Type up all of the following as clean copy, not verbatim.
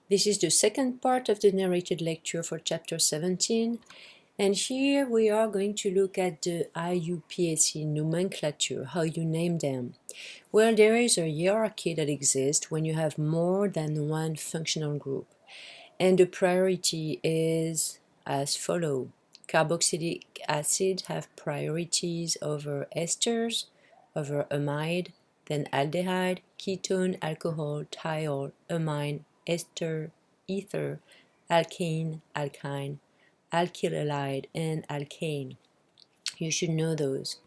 This is the second part of the narrated lecture for chapter 17, and here we are going to look at the IUPAC nomenclature, how you name them. Well, there is a hierarchy that exists when you have more than one functional group, and the priority is as follows. Carboxylic acid have priorities over esters, over amide, then aldehyde, ketone, alcohol, thiol, amine, ester, ether, alkane, alkyne, alkyl halide, and alkane. You should know those.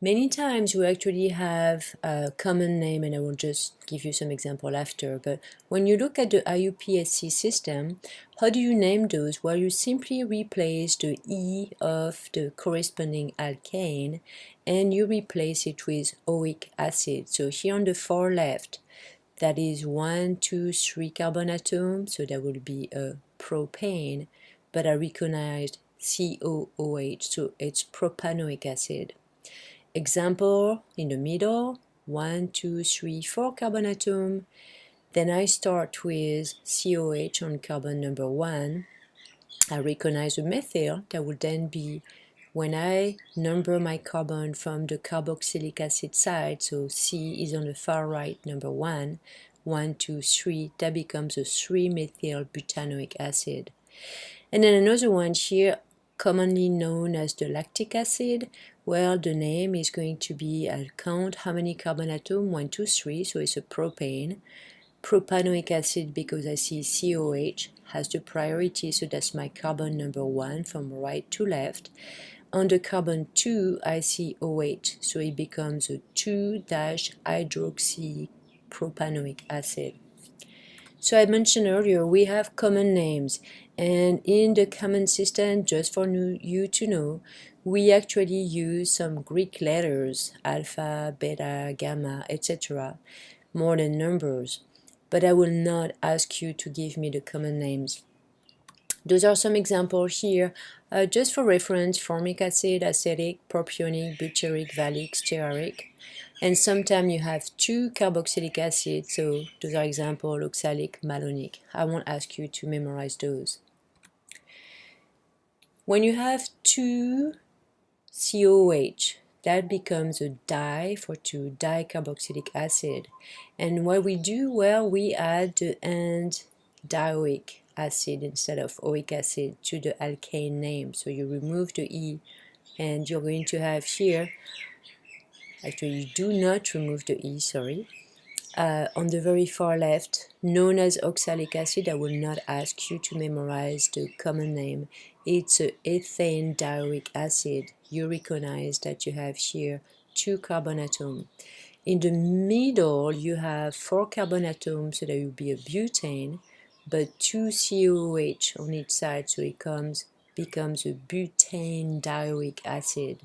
Many times we actually have a common name, and I will just give you some example after, but when you look at the IUPAC system, how do you name those? Well, you simply replace the E of the corresponding alkane and you replace it with oic acid. So here on the far left, that is 1, 2, 3 carbon atoms, so that will be a propane, but I recognized COOH, so it's propanoic acid. Example in the middle, 1, 2, 3, 4 carbon atom. Then I start with COH on carbon number 1. I recognize a methyl. That would then be, when I number my carbon from the carboxylic acid side, so C is on the far right, number 1, 1, 2, 3, that becomes a 3-methyl butanoic acid. And then another one here, commonly known as the lactic acid. Well, the name is going to be, I'll count how many carbon atoms, 1, 2, 3, so it's a propane. Propanoic acid, because I see COH has the priority, so that's my carbon number 1 from right to left. On the carbon 2, I see OH, so it becomes a 2-hydroxypropanoic acid. So I mentioned earlier, we have common names, and in the common system, just for you to know, we actually use some Greek letters, alpha, beta, gamma, etc., more than numbers, but I will not ask you to give me the common names. Those are some examples here, just for reference: formic acid, acetic, propionic, butyric, valic, stearic. And sometimes you have 2 carboxylic acids, so those are examples: oxalic, malonic. I won't ask you to memorize those. When you have 2 COH, that becomes a di for 2, dicarboxylic acid. And what we do, well, we add the end dioic acid instead of oic acid to the alkane name. So you remove the E, and you're going to have here, actually you do not remove the E, sorry. On the very far left, known as oxalic acid, I will not ask you to memorize the common name. It's an ethane dioic acid. You recognize that you have here 2 carbon atoms. In the middle, you have 4 carbon atoms, so that will be a butane, but 2 COOH on each side, so it becomes a butane dioic acid.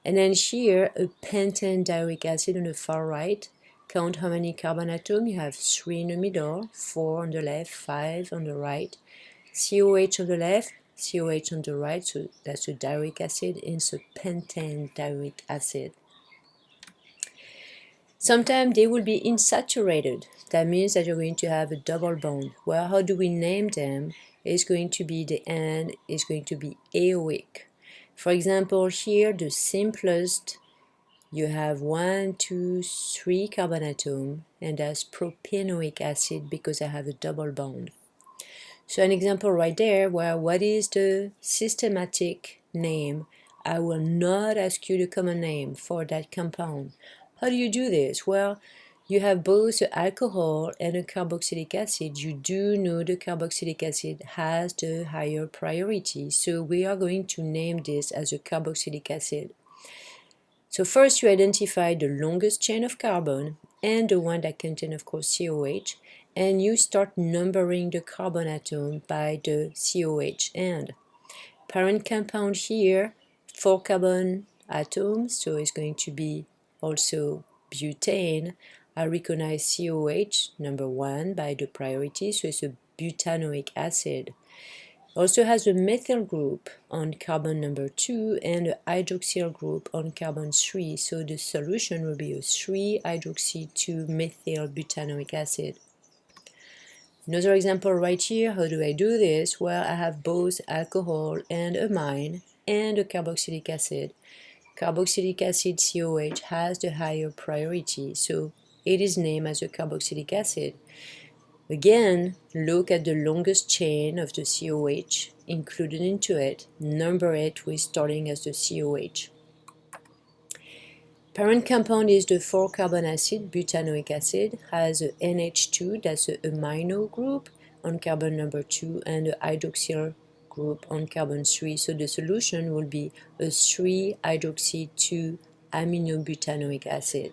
And then here, a pentane dioic acid on the far right. Count how many carbon atoms. You have 3 in the middle, 4 on the left, 5 on the right. COH on the left, COH on the right, so that's a dioic acid, and it's a pentane dioic acid. Sometimes they will be unsaturated. That means that you're going to have a double bond. Well, how do we name them? It's going to be, the end is going to be aoic. For example, here the simplest, you have 1, 2, 3 carbon atom, and that's propanoic acid because I have a double bond. So an example right there, where what is the systematic name? I will not ask you the common name for that compound. How do you do this? Well, you have both the alcohol and a carboxylic acid. You do know the carboxylic acid has the higher priority, so we are going to name this as a carboxylic acid. So first you identify the longest chain of carbon and the one that contains, of course, COH, and you start numbering the carbon atom by the COH end. Parent compound here, 4 carbon atoms, so it's going to be also butane. I recognize COH, number 1, by the priority, so it's a butanoic acid. Also has a methyl group on carbon number 2 and a hydroxyl group on carbon 3, so the solution will be a 3-hydroxy 2-methyl butanoic acid. Another example right here, how do I do this? Well, I have both alcohol and amine and a carboxylic acid. Carboxylic acid COH has the higher priority, so it is named as a carboxylic acid. Again, look at the longest chain of the COH included into it, number it with starting as the COH. Parent compound is the 4-carbon acid, butanoic acid, has a NH2, that's a amino group on carbon number 2, and a hydroxyl group on carbon 3. So the solution will be a 3-hydroxy 2-aminobutanoic acid.